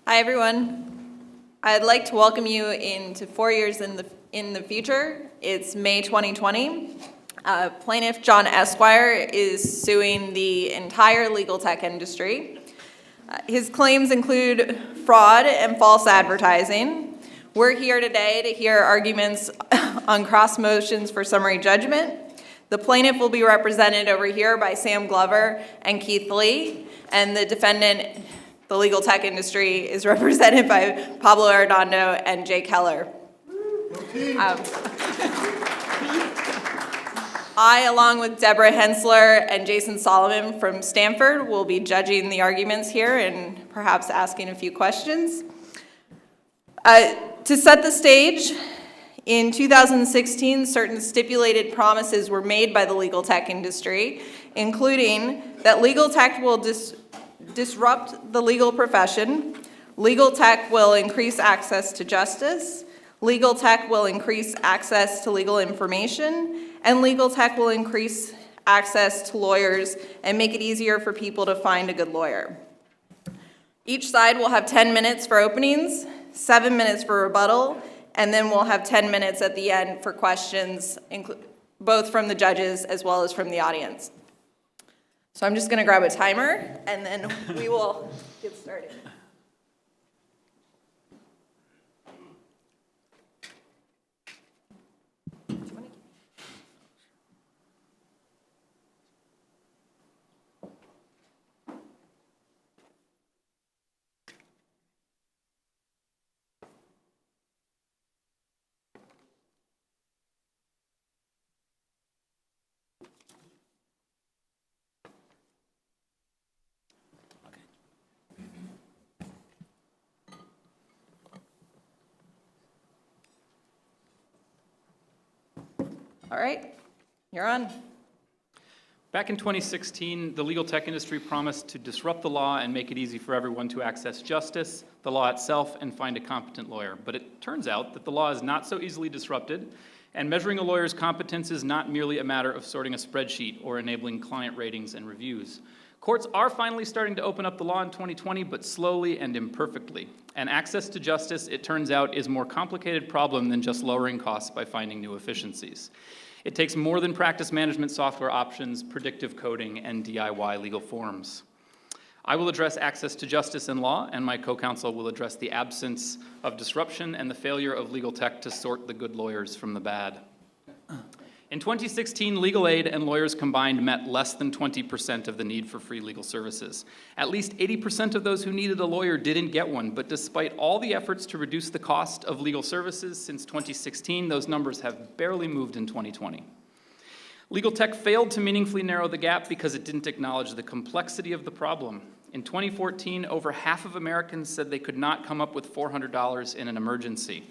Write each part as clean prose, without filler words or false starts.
Hi, everyone. I'd like to welcome you into 4 years in the future. It's May 2020. Plaintiff John Esquire is suing the entire legal tech industry. His claims include fraud and false advertising. We're here today to hear arguments on cross motions for summary judgment. The plaintiff will be represented over here by Sam Glover and Keith Lee, and the defendant, the legal tech industry, is represented by Pablo Arredondo and Jay Keller. I, along with Deborah Hensler and Jason Solomon from Stanford, will be judging the arguments here and perhaps asking a few questions. To set the stage, in 2016, certain stipulated promises were made by the legal tech industry, including that legal tech will disrupt the legal profession, legal tech will increase access to justice, legal tech will increase access to legal information, and legal tech will increase access to lawyers and make it easier for people to find a good lawyer. Each side will have 10 minutes for openings, 7 minutes for rebuttal, and then we'll have 10 minutes at the end for questions, both from the judges as well as from the audience. So I'm just going to grab a timer, and then we will get started. All right, you're on. Back in 2016, the legal tech industry promised to disrupt the law and make it easy for everyone to access justice, the law itself, and find a competent lawyer. But it turns out that the law is not so easily disrupted, and measuring a lawyer's competence is not merely a matter of sorting a spreadsheet or enabling client ratings and reviews. Courts are finally starting to open up the law in 2020, but slowly and imperfectly. And access to justice, it turns out, is a more complicated problem than just lowering costs by finding new efficiencies. It takes more than practice management software options, predictive coding, and DIY legal forms. I will address access to justice and law, and my co-counsel will address the absence of disruption and the failure of legal tech to sort the good lawyers from the bad. In 2016, legal aid and lawyers combined met less than 20% of the need for free legal services. At least 80% of those who needed a lawyer didn't get one, but despite all the efforts to reduce the cost of legal services since 2016, those numbers have barely moved in 2020. Legal tech failed to meaningfully narrow the gap because it didn't acknowledge the complexity of the problem. In 2014, over half of Americans said they could not come up with $400 in an emergency.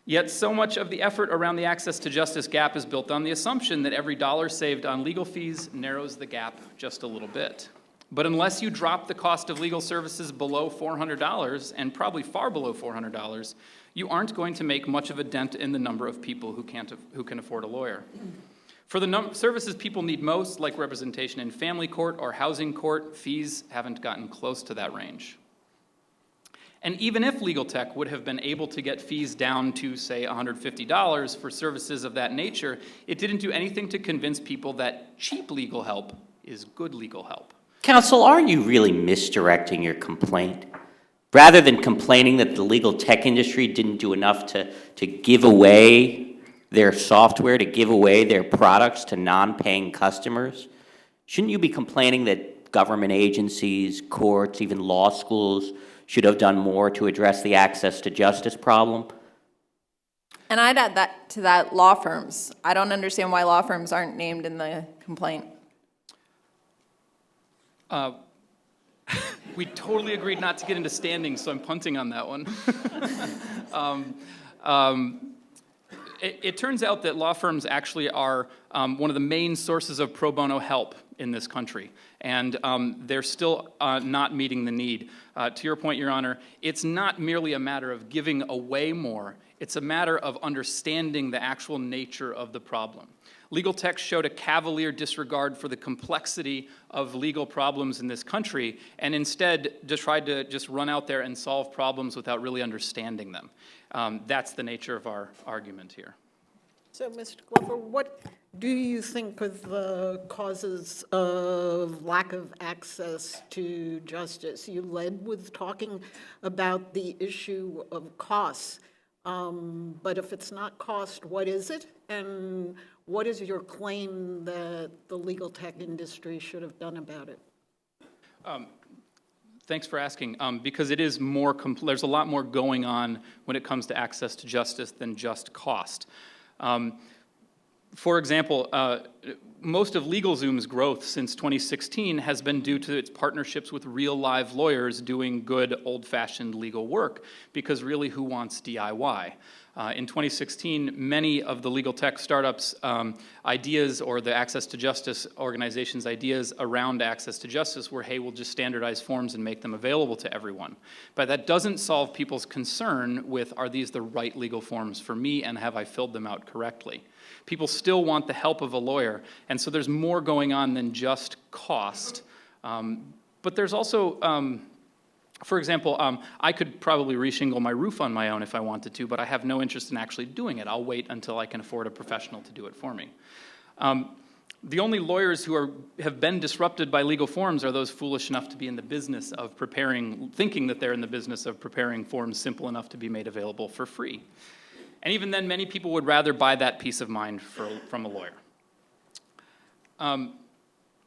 Yet so much of the effort around the access to justice gap is built on the assumption that every dollar saved on legal fees narrows the gap just a little bit. But unless you drop the cost of legal services below $400, and probably far below $400, you aren't going to make much of a dent in the number of people who can afford a lawyer. For the services people need most, like representation in family court or housing court, fees haven't gotten close to that range. And even if legal tech would have been able to get fees down to, say, $150 for services of that nature, it didn't do anything to convince people that cheap legal help is good legal help. Counsel, are you really misdirecting your complaint? Rather than complaining that the legal tech industry didn't do enough to give away their software, to give away their products to non-paying customers, shouldn't you be complaining that government agencies, courts, even law schools should have done more to address the access to justice problem? And I'd add that to that, law firms. I don't understand why law firms aren't named in the complaint. We totally agreed not to get into standings, so I'm punting on that one. It turns out that law firms actually are one of the main sources of pro bono help in this country, and they're still not meeting the need. To your point, Your Honor, it's not merely a matter of giving away more, it's a matter of understanding the actual nature of the problem. Legal tech showed a cavalier disregard for the complexity of legal problems in this country, and instead just tried to just run out there and solve problems without really understanding them. That's the nature of our argument here. So, Mr. Glover, what do you think of the causes of lack of access to justice? You led with talking about the issue of costs, but if it's not cost, what is it? And what is your claim that the legal tech industry should have done about it? Thanks for asking, because it is more there's a lot more going on when it comes to access to justice than just cost. For example, most of LegalZoom's growth since 2016 has been due to its partnerships with real live lawyers doing good old-fashioned legal work, because really, who wants DIY? In 2016, many of the legal tech startups' ideas, or the Access to Justice organization's ideas around access to justice were, hey, we'll just standardize forms and make them available to everyone. But that doesn't solve people's concern with, are these the right legal forms for me, and have I filled them out correctly? People still want the help of a lawyer, and so there's more going on than just cost. But there's also, for example, I could probably reshingle my roof on my own if I wanted to, but I have no interest in actually doing it. I'll wait until I can afford a professional to do it for me. The only lawyers who have been disrupted by legal forms are those foolish enough to be in the business of thinking that they're in the business of preparing forms simple enough to be made available for free. And even then, many people would rather buy that peace of mind from a lawyer.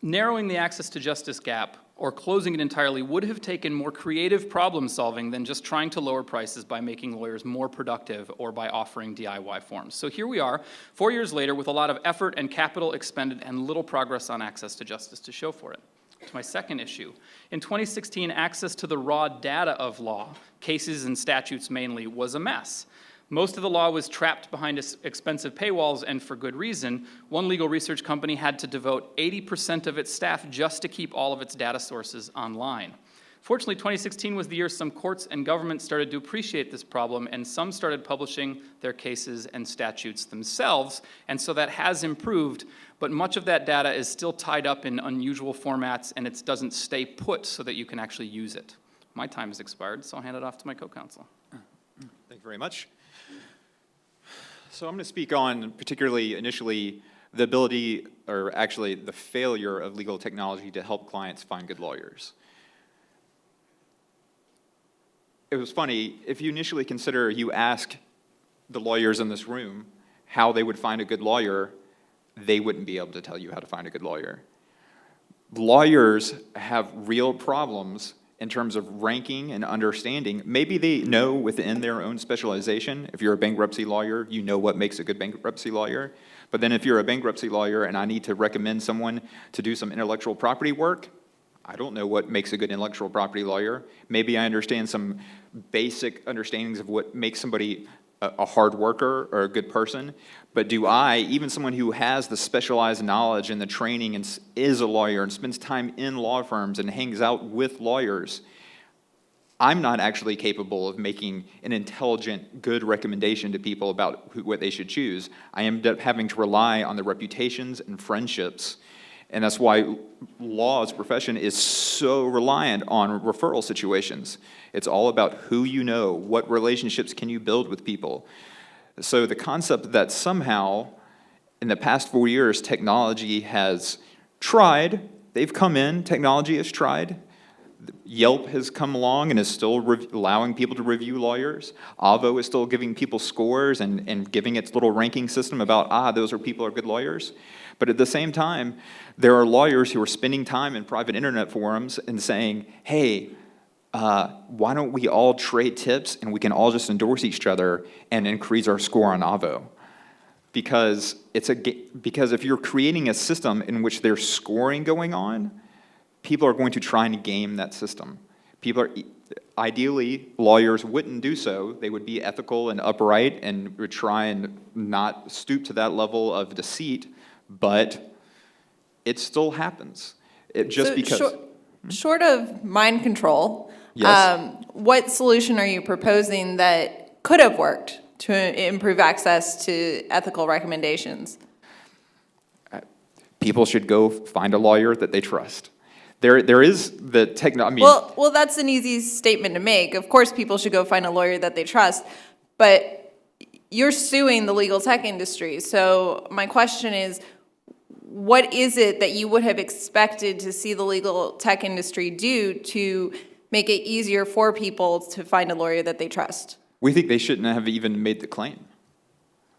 Narrowing the access to justice gap or closing it entirely would have taken more creative problem solving than just trying to lower prices by making lawyers more productive or by offering DIY forms. So here we are, 4 years later, with a lot of effort and capital expended and little progress on access to justice to show for it. To my second issue. In 2016, access to the raw data of law, cases and statutes mainly, was a mess. Most of the law was trapped behind expensive paywalls, and for good reason. One legal research company had to devote 80% of its staff just to keep all of its data sources online. Fortunately, 2016 was the year some courts and governments started to appreciate this problem, and some started publishing their cases and statutes themselves, and so that has improved, but much of that data is still tied up in unusual formats, and it doesn't stay put so that you can actually use it. My time has expired, so I'll hand it off to my co-counsel. Thank you very much. So I'm going to speak on, particularly initially, the ability, or actually the failure of legal technology to help clients find good lawyers. It was funny, if you initially consider, you ask the lawyers in this room how they would find a good lawyer, they wouldn't be able to tell you how to find a good lawyer. Lawyers have real problems in terms of ranking and understanding. Maybe they know within their own specialization. If you're a bankruptcy lawyer, you know what makes a good bankruptcy lawyer. But then if you're a bankruptcy lawyer and I need to recommend someone to do some intellectual property work, I don't know what makes a good intellectual property lawyer. Maybe I understand some basic understandings of what makes somebody a hard worker or a good person, but do I, even someone who has the specialized knowledge and the training and is a lawyer and spends time in law firms and hangs out with lawyers, I'm not actually capable of making an intelligent, good recommendation to people about what they should choose. I end up having to rely on the reputations and friendships. And that's why law as a profession is so reliant on referral situations. It's all about who you know, what relationships can you build with people. So the concept that somehow, in the past 4 years, technology has tried, they've come in, technology has tried. Yelp has come along and is still allowing people to review lawyers. Avvo is still giving people scores and giving its little ranking system about, those are people who are good lawyers. But at the same time, there are lawyers who are spending time in private internet forums and saying, hey, why don't we all trade tips and we can all just endorse each other and increase our score on Avvo? Because if you're creating a system in which there's scoring going on, people are going to try and game that system. Ideally, lawyers wouldn't do so. They would be ethical and upright and would try and not stoop to that level of deceit, but it still happens. Short of mind control, yes. What solution are you proposing that could have worked to improve access to ethical recommendations? people should go find a lawyer that they trust. There is the technology. Well, that's an easy statement to make. Of course, people should go find a lawyer that they trust, but you're suing the legal tech industry. So my question is, what is it that you would have expected to see the legal tech industry do to make it easier for people to find a lawyer that they trust? We think they shouldn't have even made the claim.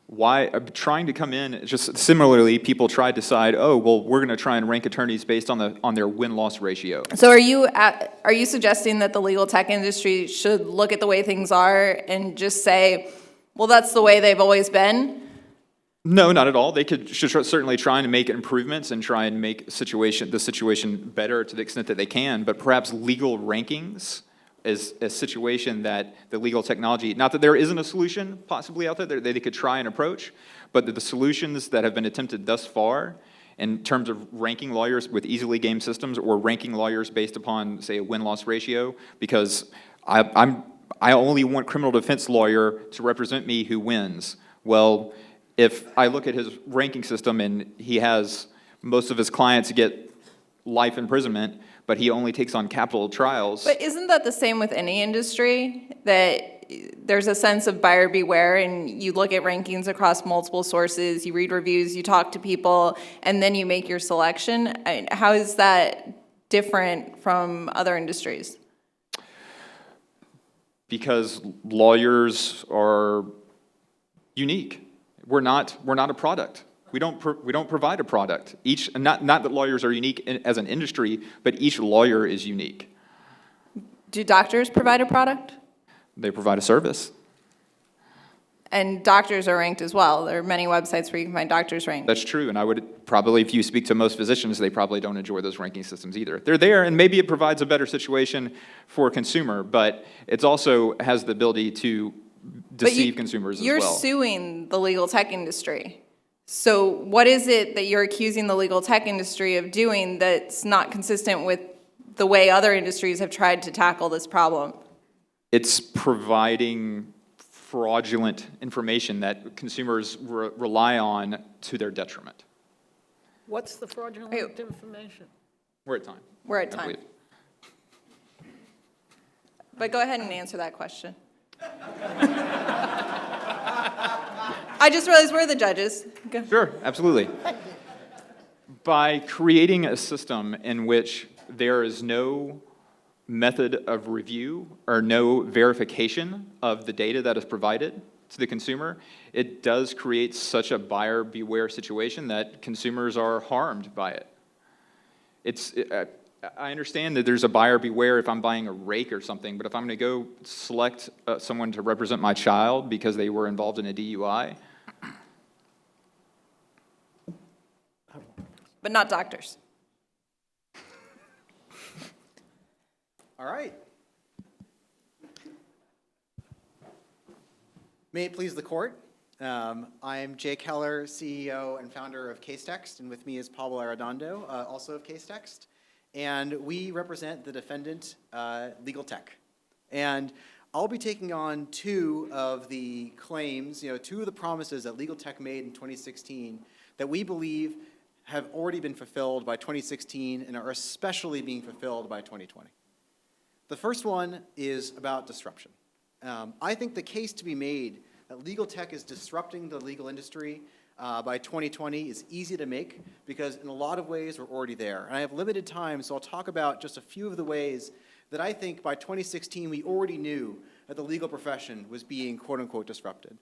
Why, trying to come in, just similarly, people tried to decide, oh, well, we're going to try and rank attorneys based on their win-loss ratio. So are you suggesting that the legal tech industry should look at the way things are and just say, well, that's the way they've always been? No, not at all. They should certainly try and make improvements and try and make the situation better to the extent that they can, but perhaps legal rankings is a situation that the legal technology, not that there isn't a solution possibly out there that they could try and approach, but that the solutions that have been attempted thus far in terms of ranking lawyers with easily gamed systems or ranking lawyers based upon, say, a win-loss ratio, because I only want criminal defense lawyer to represent me who wins. Well, if I look at his ranking system and he has most of his clients get life imprisonment, but he only takes on capital trials. But isn't that the same with any industry? That there's a sense of buyer beware, and you look at rankings across multiple sources, you read reviews, you talk to people, and then you make your selection. How is that different from other industries? Because lawyers are unique. We're not a product. We don't provide a product. Not that lawyers are unique as an industry, but each lawyer is unique. Do doctors provide a product? They provide a service. And doctors are ranked as well. There are many websites where you can find doctors ranked. That's true, and I would probably, if you speak to most physicians, they probably don't enjoy those ranking systems either. They're there, and maybe it provides a better situation for a consumer, but it also has the ability to deceive consumers as well. You're suing the legal tech industry. So what is it that you're accusing the legal tech industry of doing that's not consistent with the way other industries have tried to tackle this problem? It's providing fraudulent information that consumers rely on to their detriment. What's the fraudulent information? We're at time. We're at I time. believe. But go ahead and answer that question. I just realized we're the judges. Go. Sure, absolutely. By creating a system in which there is no method of review or no verification of the data that is provided to the consumer, it does create such a buyer beware situation that consumers are harmed by it. I understand that there's a buyer beware if I'm buying a rake or something, but if I'm going to go select someone to represent my child because they were involved in a DUI. But not doctors. All right. May it please the court. I am Jake Heller, CEO and founder of Casetext, and with me is Pablo Arredondo, also of Casetext. And we represent the defendant, Legal Tech. And I'll be taking on two of the claims, two of the promises that Legal Tech made in 2016 that we believe have already been fulfilled by 2016 and are especially being fulfilled by 2020. The first one is about disruption. I think the case to be made that Legal Tech is disrupting the legal industry by 2020 is easy to make because in a lot of ways we're already there. And I have limited time, so I'll talk about just a few of the ways that I think by 2016 we already knew that the legal profession was being quote-unquote disrupted.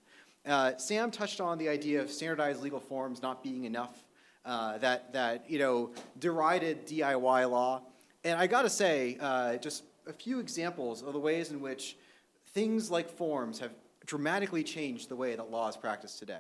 Sam touched on the idea of standardized legal forms not being enough, that derided DIY law. And I gotta say, just a few examples of the ways in which things like forms have dramatically changed the way that law is practiced today.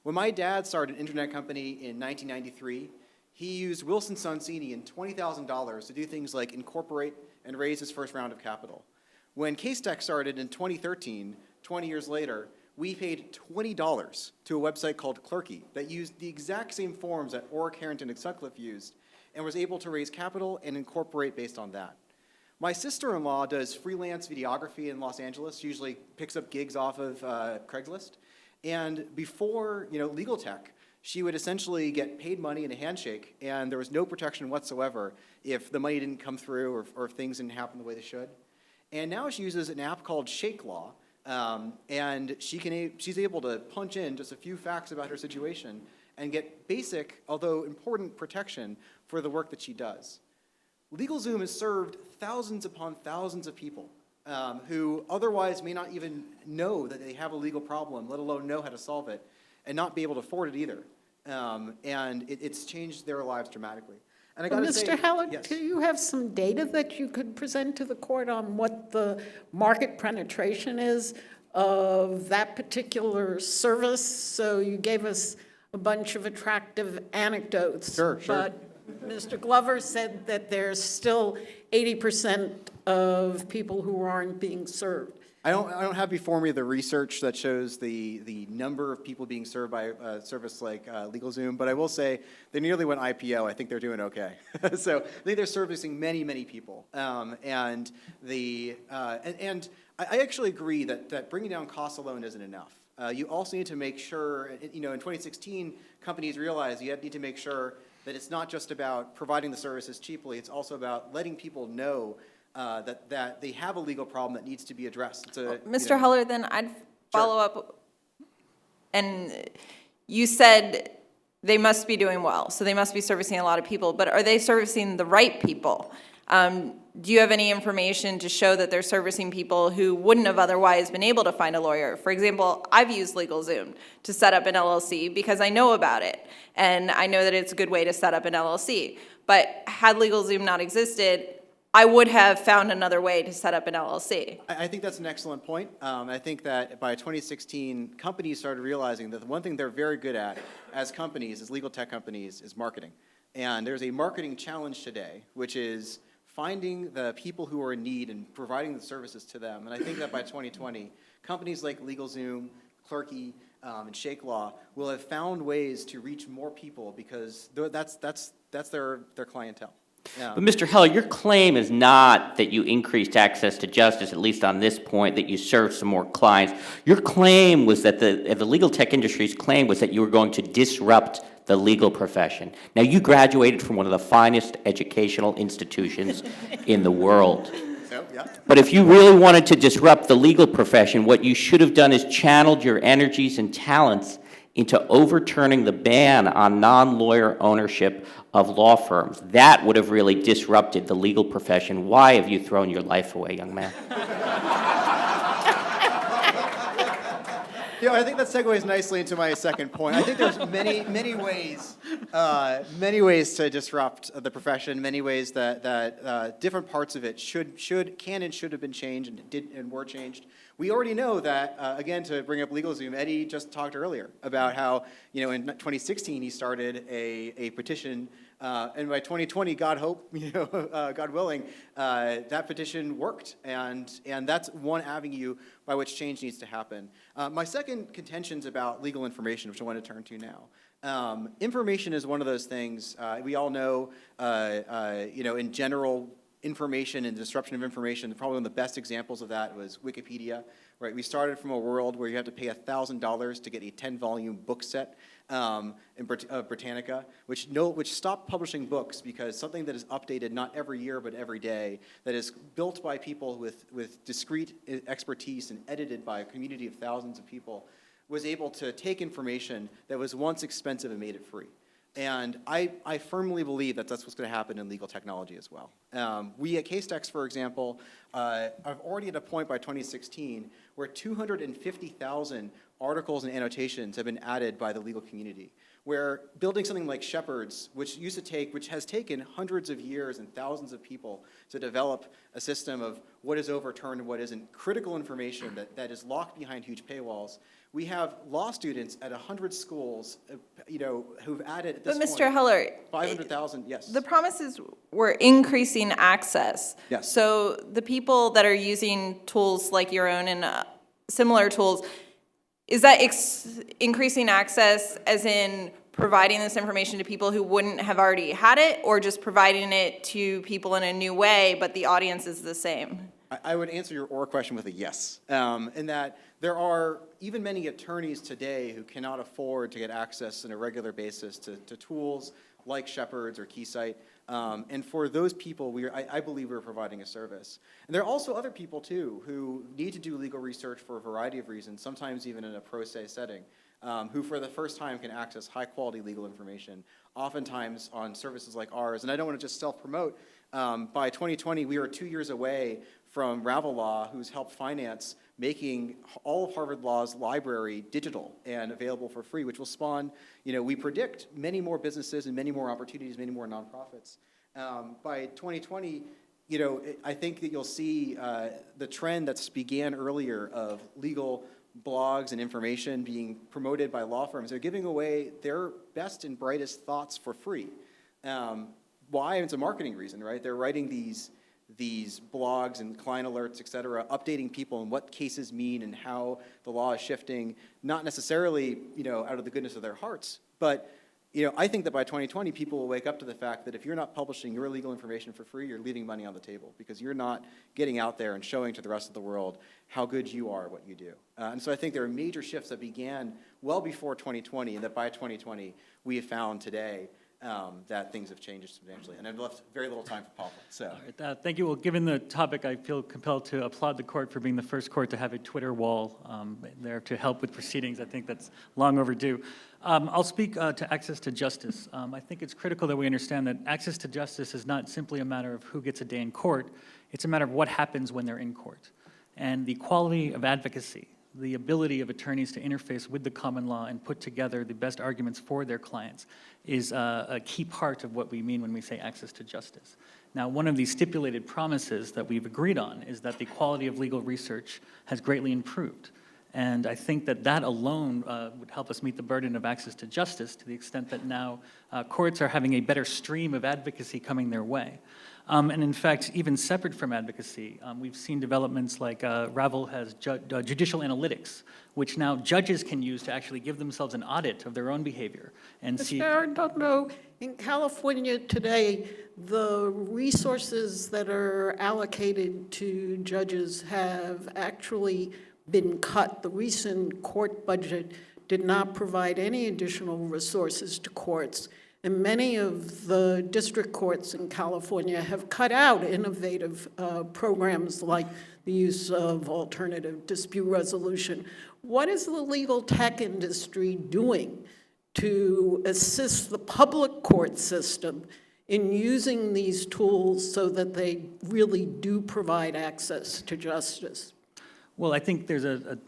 When my dad started an internet company in 1993, he used Wilson Sonsini and $20,000 to do things like incorporate and raise his first round of capital. When Casetext started in 2013, 20 years later, we paid $20 to a website called Clerky that used the exact same forms that Orrick, Harrington, and Sutcliffe used and was able to raise capital and incorporate based on that. My sister-in-law does freelance videography in Los Angeles, usually picks up gigs off of Craigslist. And before Legal Tech, she would essentially get paid money in a handshake, and there was no protection whatsoever if the money didn't come through or if things didn't happen the way they should. And now she uses an app called ShakeLaw, and she's able to punch in just a few facts about her situation and get basic, although important, protection for the work that she does. LegalZoom has served thousands upon thousands of people who otherwise may not even know that they have a legal problem, let alone know how to solve it, and not be able to afford it either. And it's changed their lives dramatically. And I gotta say, Mr. Heller, yes. do you have some data that you could present to the court on what the market penetration is of that particular service? So you gave us a bunch of attractive anecdotes. Sure. But Mr. Glover said that there's still 80% of people who aren't being served. I don't have before me the research that shows the number of people being served by a service like LegalZoom, but I will say they nearly went IPO. I think they're doing okay. So I think they're servicing many, many people. And I actually agree that bringing down costs alone isn't enough. You also need to make sure, in 2016, companies realized you need to make sure that it's not just about providing the services cheaply, it's also about letting people know that they have a legal problem that needs to be addressed. Mr. Heller, then I'd follow up. And you said they must be doing well, so they must be servicing a lot of people, but are they servicing the right people? Do you have any information to show that they're servicing people who wouldn't have otherwise been able to find a lawyer? For example, I've used LegalZoom to set up an LLC because I know about it, and I know that it's a good way to set up an LLC. But had LegalZoom not existed, I would have found another way to set up an LLC. I think that's an excellent point. I think that by 2016, companies started realizing that the one thing they're very good at as companies, as legal tech companies, is marketing. And there's a marketing challenge today, which is finding the people who are in need and providing the services to them. And I think that by 2020, companies like LegalZoom, Clerky, and ShakeLaw will have found ways to reach more people because that's their clientele. Yeah. But Mr. Heller, your claim is not that you increased access to justice, at least on this point, that you served some more clients. Your claim was that the legal tech industry's claim was that you were going to disrupt the legal profession. Now, you graduated from one of the finest educational institutions in the world. So, yeah. But if you really wanted to disrupt the legal profession, what you should have done is channeled your energies and talents into overturning the ban on non-lawyer ownership of law firms. That would have really disrupted the legal profession. Why have you thrown your life away, young man? I think that segues nicely into my second point. I think there's many ways to disrupt the profession, many ways that different parts of it can and should have been changed and were changed. We already know that, again, to bring up LegalZoom, Eddie just talked earlier about how, in 2016 he started a petition, and by 2020, God willing, that petition worked, and that's one avenue by which change needs to happen. My second contention's about legal information, which I want to turn to now. Information is one of those things we all know, in general. Information and disruption of information, probably one of the best examples of that was Wikipedia, right? We started from a world where you had to pay $1,000 to get a 10-volume book set in Britannica, which stopped publishing books because something that is updated not every year but every day, that is built by people with discrete expertise and edited by a community of thousands of people, was able to take information that was once expensive and made it free. And I firmly believe that that's what's going to happen in legal technology as well. We at Casetext, for example, are already at a point by 2016 where 250,000 articles and annotations have been added by the legal community, where building something like Shepard's, which has taken hundreds of years and thousands of people to develop a system of what is overturned and what isn't, critical information that is locked behind huge paywalls. We have law students at 100 schools, who've added at this But point. Mr. Heller, 500,000, yes. the promises were increasing access. Yes. So the people that are using tools like your own and similar tools, is that increasing access as in providing this information to people who wouldn't have already had it, or just providing it to people in a new way, but the audience is the same? I would answer your or question with a yes, in that there are even many attorneys today who cannot afford to get access on a regular basis to tools like Shepard's or Keysight. And for those people, I believe we're providing a service. And there are also other people, too, who need to do legal research for a variety of reasons, sometimes even in a pro se setting, who for the first time can access high-quality legal information, oftentimes on services like ours. And I don't want to just self-promote. By 2020, we are 2 years away from Ravel Law, who's helped finance making all of Harvard Law's library digital and available for free, which will spawn, we predict many more businesses and many more opportunities, many more nonprofits. By 2020, I think that you'll see the trend that's began earlier of legal blogs and information being promoted by law firms. They're giving away their best and brightest thoughts for free. Why? It's a marketing reason, right? They're writing these blogs and client alerts, et cetera, updating people on what cases mean and how the law is shifting, not necessarily, out of the goodness of their hearts, but, I think that by 2020, people will wake up to the fact that if you're not publishing your legal information for free, you're leaving money on the table because you're not getting out there and showing to the rest of the world how good you are at what you do. And so I think there are major shifts that began well before 2020 and that by 2020, we have found today that things have changed substantially. And I've left very little time for Pablo. So. All right, thank you. Well, given the topic, I feel compelled to applaud the court for being the first court to have a Twitter wall there to help with proceedings. I think that's long overdue. I'll speak to access to justice. I think it's critical that we understand that access to justice is not simply a matter of who gets a day in court. It's a matter of what happens when they're in court. And the quality of advocacy, the ability of attorneys to interface with the common law and put together the best arguments for their clients is a key part of what we mean when we say access to justice. Now, one of the stipulated promises that we've agreed on is that the quality of legal research has greatly improved. And I think that that alone would help us meet the burden of access to justice to the extent that now courts are having a better stream of advocacy coming their way. And in fact, even separate from advocacy, we've seen developments like Ravel has judicial analytics, which now judges can use to actually give themselves an audit of their own behavior and see. Mr. Arredondo, in California today, the resources that are allocated to judges have actually been cut. The recent court budget did not provide any additional resources to courts. And many of the district courts in California have cut out innovative programs like the use of alternative dispute resolution. What is the legal tech industry doing to assist the public court system in using these tools so that they really do provide access to justice? Well, I think there's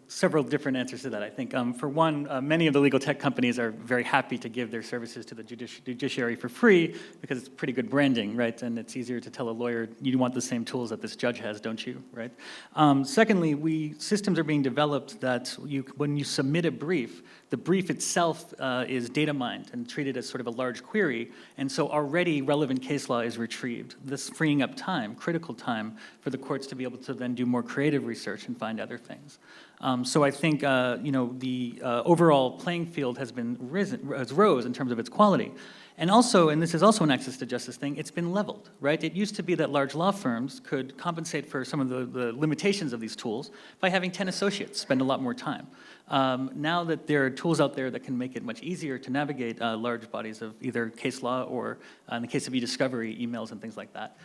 several different answers to that. I think, for one, many of the legal tech companies are very happy to give their services to the judiciary for free because it's pretty good branding, right? And it's easier to tell a lawyer, you want the same tools that this judge has, don't you, right? Secondly, systems are being developed that when you submit a brief, the brief itself is data mined and treated as sort of a large query, and so already relevant case law is retrieved, thus freeing up time, critical time, for the courts to be able to then do more creative research and find other things. So I think the overall playing field has rose in terms of its quality. And also, and this is also an access to justice thing, it's been leveled, right? It used to be that large law firms could compensate for some of the limitations of these tools by having 10 associates spend a lot more time. Now that there are tools out there that can make it much easier to navigate large bodies of either case law or, in the case of e-discovery, emails and things like that,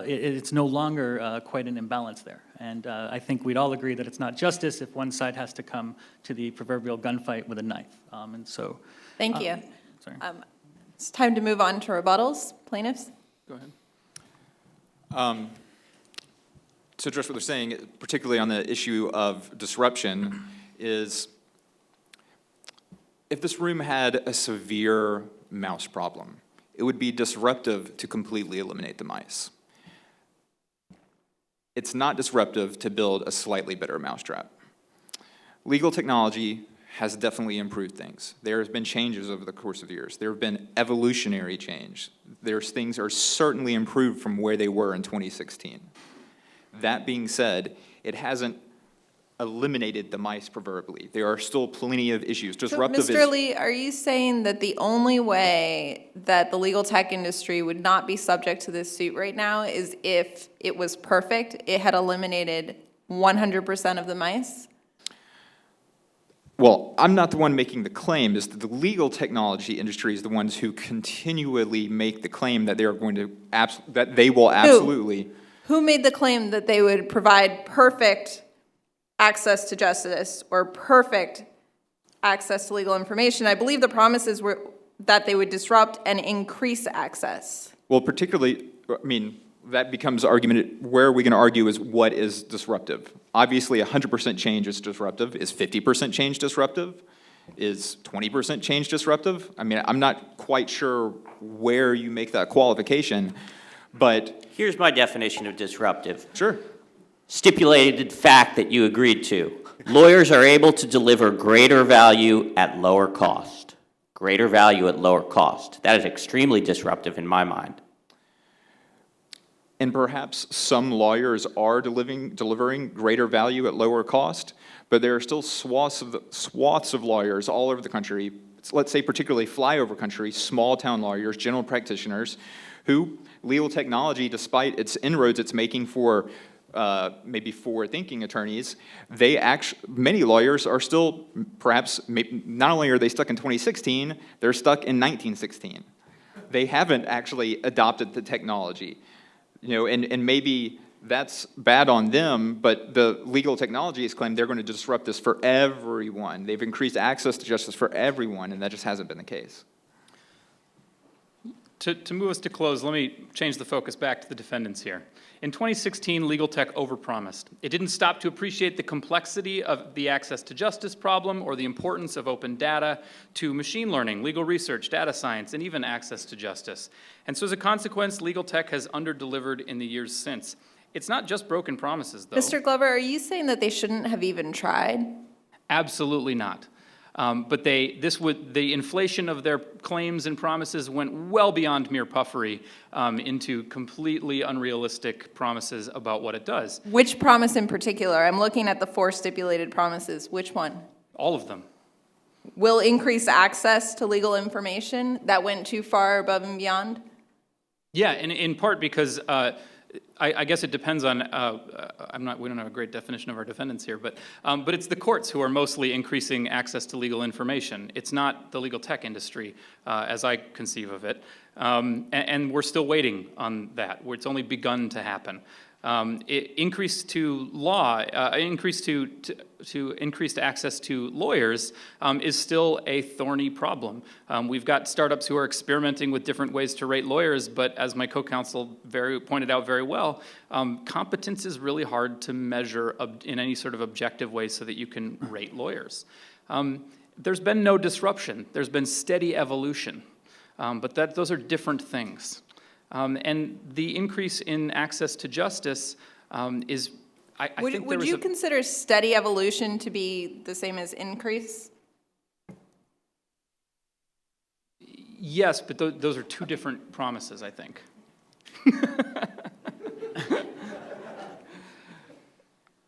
it's no longer quite an imbalance there. And I think we'd all agree that it's not justice if one side has to come to the proverbial gunfight with a knife. And so... Thank you. Sorry. It's time to move on to rebuttals. Plaintiffs? Go ahead. To address what they're saying, particularly on the issue of disruption, is if this room had a severe mouse problem, it would be disruptive to completely eliminate the mice. It's not disruptive to build a slightly better mousetrap. Legal technology has definitely improved things. There have been changes over the course of years. There have been evolutionary change. Things are certainly improved from where they were in 2016. That being said, it hasn't eliminated the mice proverbially. There are still plenty of issues. So, Disruptive Mr. is, Lee, are you saying that the only way that the legal tech industry would not be subject to this suit right now is if it was perfect, it had eliminated 100% of the mice? well, I'm not the one making the claim. Is that the legal technology industry is the ones who continually make the claim that they are going to, that they will absolutely. Who made the claim that they would provide perfect access to justice or perfect access to legal information? I believe the promises were that they would disrupt and increase access. Well, particularly, I mean, that becomes argument, where are we going to argue is what is disruptive? Obviously, 100% change is disruptive. Is 50% change disruptive? Is 20% change disruptive? I mean, I'm not quite sure where you make that qualification, but. Here's my definition of disruptive. Sure. Stipulated fact that you agreed to. Lawyers are able to deliver greater value at lower cost. Greater value at lower cost. That is extremely disruptive in my mind. And perhaps some lawyers are delivering greater value at lower cost, but there are still swaths of lawyers all over the country, let's say particularly flyover country, small town lawyers, general practitioners, who legal technology, despite its inroads it's making for maybe forward-thinking attorneys, many lawyers are still perhaps, not only are they stuck in 2016, they're stuck in 1916. They haven't actually adopted the technology. You know, and maybe that's bad on them, but the legal technology has claimed they're going to disrupt this for everyone. They've increased access to justice for everyone, and that just hasn't been the case. To move us to close, let me change the focus back to the defendants here. In 2016, legal tech overpromised. It didn't stop to appreciate the complexity of the access to justice problem or the importance of open data to machine learning, legal research, data science, and even access to justice. And so as a consequence, legal tech has underdelivered in the years since. It's not just broken promises, though. Mr. Glover, are you saying that they shouldn't have even tried? Absolutely not. But the inflation of their claims and promises went well beyond mere puffery into completely unrealistic promises about what it does. Which promise in particular? I'm looking at the 4 stipulated promises. Which one? All of them. Will increase access to legal information? That went too far above and beyond? Yeah, in part because I guess it depends on, we don't have a great definition of our defendants here, but it's the courts who are mostly increasing access to legal information. It's not the legal tech industry, as I conceive of it. And we're still waiting on that. It's only begun to happen. Increase to law, increased access to lawyers is still a thorny problem. We've got startups who are experimenting with different ways to rate lawyers, but as my co-counsel pointed out very well, competence is really hard to measure in any sort of objective way so that you can rate lawyers. There's been no disruption. There's been steady evolution, but those are different things. And the increase in access to justice is, I think there Would was you consider steady evolution to be the same as increase? Yes, but those are two different promises, I think.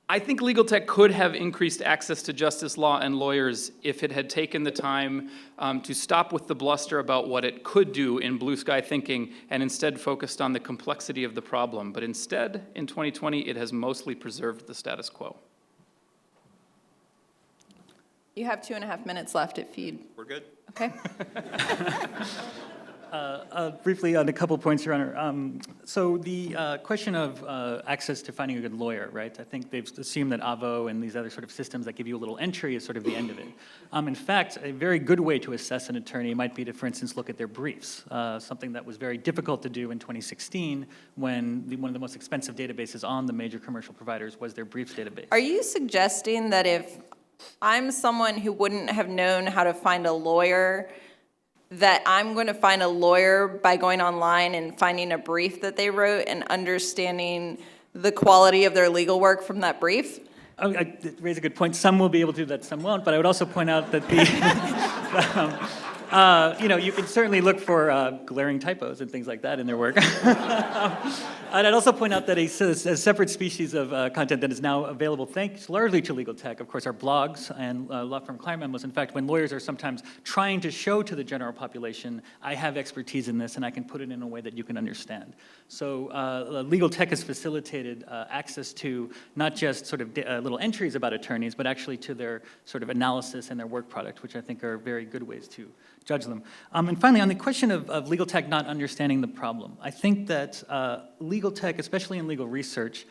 I think legal tech could have increased access to justice, law, and lawyers if it had taken the time to stop with the bluster about what it could do in blue sky thinking and instead focused on the complexity of the problem. But instead, in 2020, it has mostly preserved the status quo. You have 2.5 minutes left if you'd. We're good. Okay. Briefly on a couple points, Your Honor. So the question of access to finding a good lawyer, right? I think they've assumed that AVO and these other sort of systems that give you a little entry is sort of the end of it. In fact, a very good way to assess an attorney might be to, for instance, look at their briefs, something that was very difficult to do in 2016 when one of the most expensive databases on the major commercial providers was their briefs database. Are you suggesting that if I'm someone who wouldn't have known how to find a lawyer, that I'm going to find a lawyer by going online and finding a brief that they wrote and understanding the quality of their legal work from that brief? I raise a good point. Some will be able to do that, some won't. But I would also point out that You can certainly look for glaring typos and things like that in their work. And I'd also point out that a separate species of content that is now available, thanks largely to legal tech, of course, are blogs and law firm client memos. In fact, when lawyers are sometimes trying to show to the general population, I have expertise in this and I can put it in a way that you can understand. So legal tech has facilitated access to not just sort of little entries about attorneys, but actually to their sort of analysis and their work product, which I think are very good ways to judge them. And finally, on the question of legal tech not understanding the problem, I think that legal tech, especially in legal research,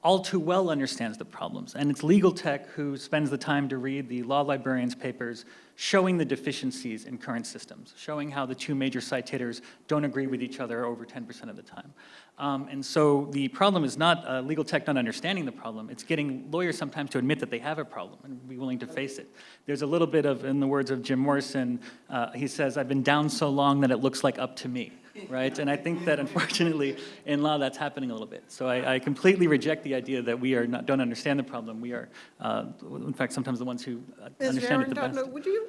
all too well understands the problems. And it's legal tech who spends the time to read the law librarian's papers showing the deficiencies in current systems, showing how the two major citators don't agree with each other over 10% of the time. And so the problem is not legal tech not understanding the problem, it's getting lawyers sometimes to admit that they have a problem and be willing to face it. There's a little bit of, in the words of Jim Morrison, he says, "I've been down so long that it looks like up to me." Right? And I think that unfortunately in law that's happening a little bit. So I completely reject the idea that we don't understand the problem. We are, in fact, sometimes the ones who understand it the best. Arredondo, would you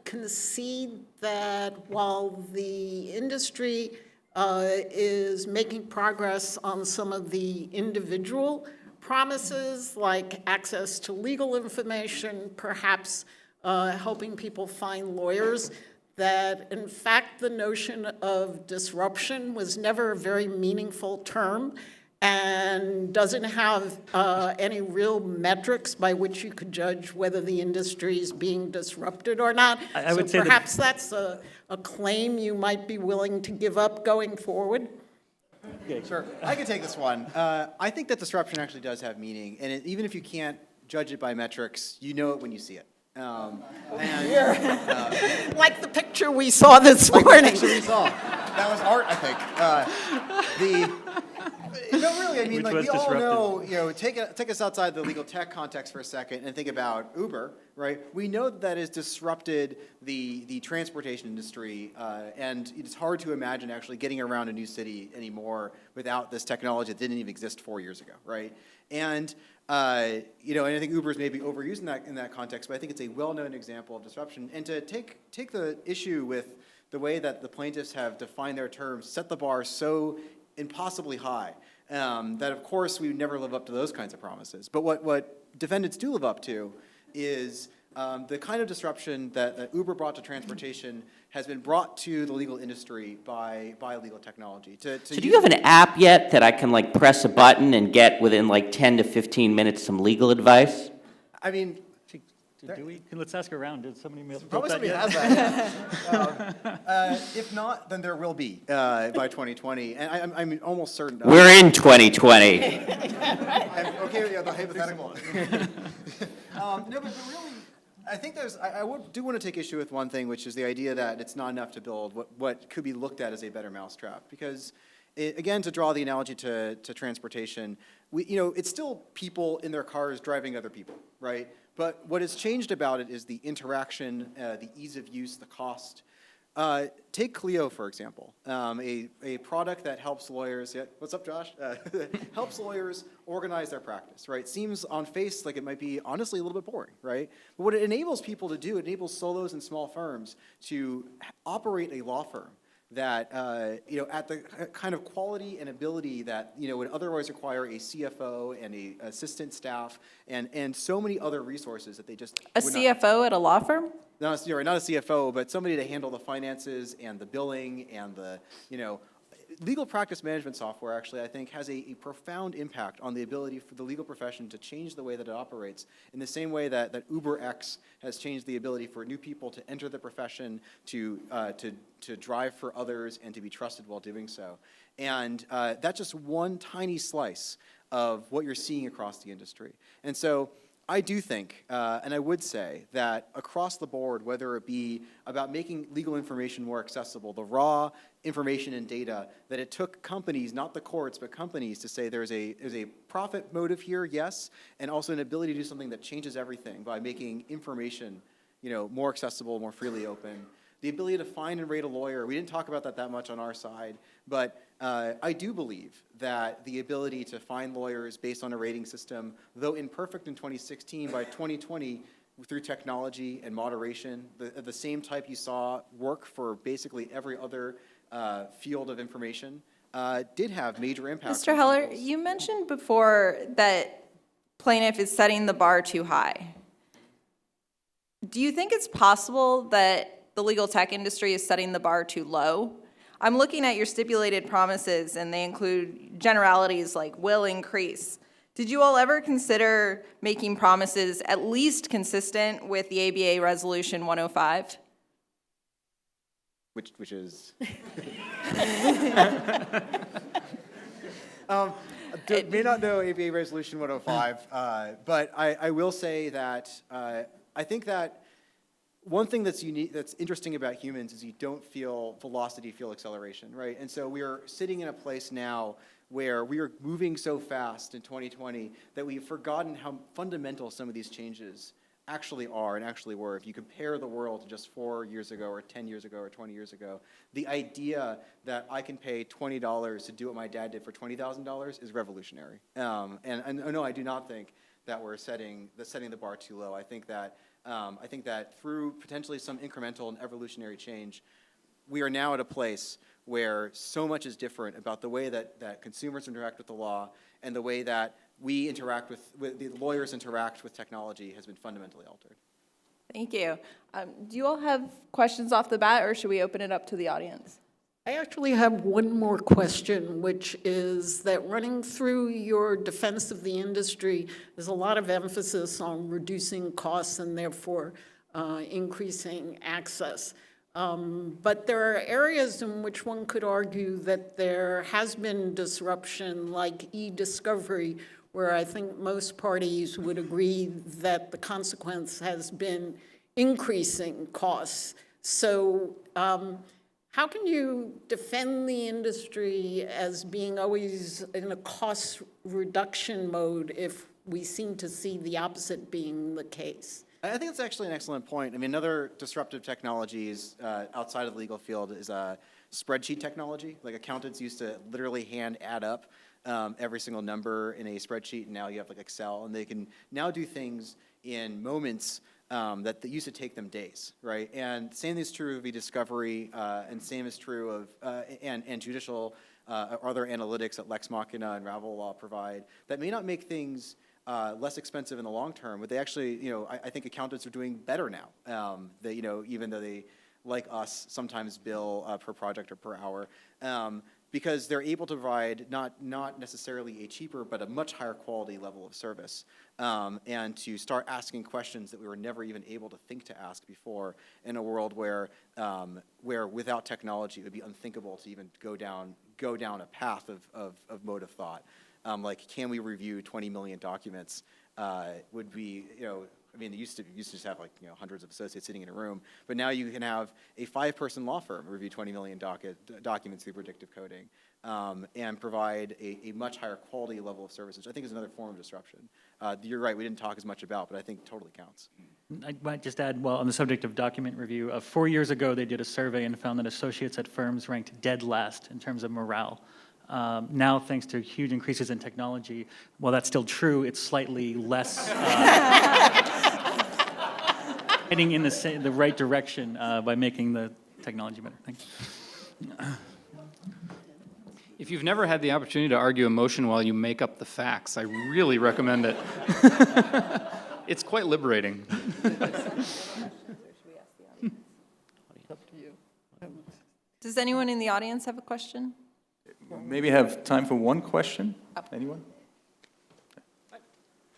concede that while the industry is making progress on some of the individual promises, like access to legal information, perhaps helping people find lawyers, that in fact the notion of disruption was never a very meaningful term and doesn't have any real metrics by which you could judge whether the industry is being disrupted or not? I would say so perhaps that's a claim you might be willing to give up going forward? Sure, I can take this one. I think that disruption actually does have meaning, and even if you can't judge it by metrics, you know it when you see it. Like the picture we saw this morning. The picture we saw. That was art, I think. No, really, I mean, Which like was we all disruptive. know, take us outside the legal tech context for a second and think about Uber, right? We know that has disrupted the transportation industry, and it's hard to imagine actually getting around a new city anymore without this technology that didn't even exist 4 years ago, right? And and I think Uber is maybe overused in that context, but I think it's a well-known example of disruption. And to take the issue with the way that the plaintiffs have defined their terms, set the bar so impossibly high, that of course we would never live up to those kinds of promises. But what defendants do live up to is the kind of disruption that Uber brought to transportation has been brought to the legal industry by legal technology. So do you have an app yet that I can like press a button and get within like 10 to 15 minutes some legal advice? I mean, Do we? Let's ask around. Did somebody build probably that somebody yet? has that. If not, then there will be by 2020, and I'm almost certain. We're in 2020. I'm okay with the hypothetical. No, but really, I think I do want to take issue with one thing, which is the idea that it's not enough to build what could be looked at as a better mousetrap. Because, again, to draw the analogy to transportation, it's still people in their cars driving other people, right? But what has changed about it is the interaction, the ease of use, the cost. Take Clio, for example, a product that helps lawyers, what's up, Josh? Helps lawyers organize their practice, right? Seems on face like it might be honestly a little bit boring, right? But what it enables people to do, it enables solos and small firms to operate a law firm that, at the kind of quality and ability that, would otherwise require a CFO and a assistant staff and so many other resources that they just A CFO at a law firm? not a CFO, but somebody to handle the finances and the billing and the, legal practice management software actually, I think, has a profound impact on the ability for the legal profession to change the way that it operates in the same way that UberX has changed the ability for new people to enter the profession, to drive for others, and to be trusted while doing so. And that's just one tiny slice of what you're seeing across the industry. And so I do think, and I would say, that across the board, whether it be about making legal information more accessible, the raw information and data, that it took companies, not the courts, but companies to say there's a profit motive here, yes, and also an ability to do something that changes everything by making information, more accessible, more freely open. The ability to find and rate a lawyer, we didn't talk about that much on our side, but I do believe that the ability to find lawyers based on a rating system, though imperfect in 2016, by 2020, through technology and moderation, the same type you saw work for basically every other field of information, did have major impacts. Mr. on Heller, people's- you mentioned before that plaintiff is setting the bar too high. Do you think it's possible that the legal tech industry is setting the bar too low? I'm looking at your stipulated promises, and they include generalities like will increase. Did you all ever consider making promises at least consistent with the ABA Resolution 105? Which is? May not know ABA Resolution 105, but I will say that I think that one thing that's unique, that's interesting about humans is you don't feel velocity, feel acceleration, right? And so we are sitting in a place now where we are moving so fast in 2020 that we've forgotten how fundamental some of these changes actually are and actually were. If you compare the world to just 4 years ago or 10 years ago or 20 years ago, the idea that I can pay $20 to do what my dad did for $20,000 is revolutionary. And no, I do not think that we're setting the bar too low. I think that through potentially some incremental and evolutionary change, we are now at a place where so much is different about the way that consumers interact with the law and the way that we interact with the lawyers interact with technology has been fundamentally altered. Thank you. Do you all have questions off the bat, or should we open it up to the audience? I actually have one more question, which is that running through your defense of the industry, there's a lot of emphasis on reducing costs and therefore increasing access. But there are areas in which one could argue that there has been disruption, like e-discovery, where I think most parties would agree that the consequence has been increasing costs. So how can you defend the industry as being always in a cost reduction mode if we seem to see the opposite being the case? I think that's actually an excellent point. I mean, another disruptive technologies outside of the legal field is spreadsheet technology. Like accountants used to literally hand add up every single number in a spreadsheet, and now you have like Excel, and they can now do things in moments that used to take them days, right? And same is true of e-discovery, and same is true of and judicial or other analytics that Lex Machina and RavelLaw provide that may not make things less expensive in the long term, but they actually, I think accountants are doing better now. They, even though they, like us, sometimes bill per project or per hour, because they're able to provide not necessarily a cheaper, but a much higher quality level of service, and to start asking questions that we were never even able to think to ask before in a world where without technology it would be unthinkable to even go down a path of mode of thought. Like, can we review 20 million documents? Would be, I mean, they used to just have hundreds of associates sitting in a room, but now you can have a 5-person law firm review 20 million documents through predictive coding and provide a much higher quality level of services, which I think is another form of disruption. You're right, we didn't talk as much about, but I think totally counts. I might just add, well, on the subject of document review, 4 years ago they did a survey and found that associates at firms ranked dead last in terms of morale. Now, thanks to huge increases in technology, while that's still true, it's slightly less heading in the right direction by making the technology better. Thanks. If you've never had the opportunity to argue a motion while you make up the facts, I really recommend it. It's quite liberating. Does anyone in the audience have a question? Maybe have time for one question? Anyone?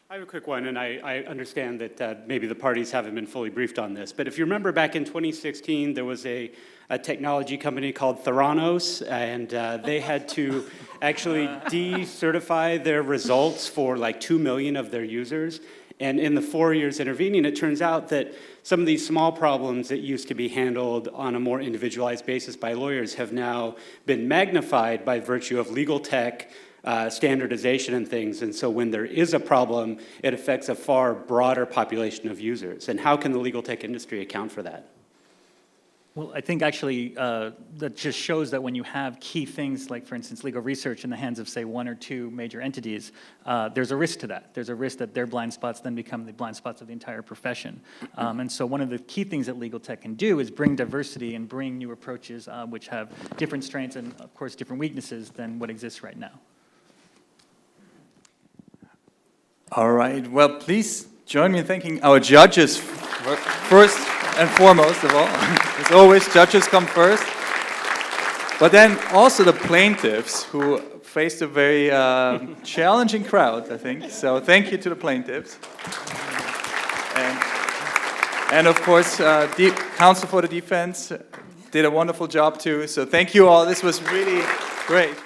I have a quick one, and I understand that maybe the parties haven't been fully briefed on this, but if you remember back in 2016, there was a technology company called Theranos, and they had to actually decertify their results for like 2 million of their users. And in the 4 years intervening, it turns out that some of these small problems that used to be handled on a more individualized basis by lawyers have now been magnified by virtue of legal tech, standardization and things. And so when there is a problem, it affects a far broader population of users. And how can the legal tech industry account for that? Well, I think actually that just shows that when you have key things like, for instance, legal research in the hands of, say, one or two major entities, there's a risk to that. There's a risk that their blind spots then become the blind spots of the entire profession. And so one of the key things that legal tech can do is bring diversity and bring new approaches which have different strengths and, of course, different weaknesses than what exists right now. All right, well, please join me in thanking our judges first and foremost of all. As always, judges come first. But then also the plaintiffs who faced a very challenging crowd, I think. So thank you to the plaintiffs. And of course, Counsel for the defense did a wonderful job too. So thank you all. This was really great.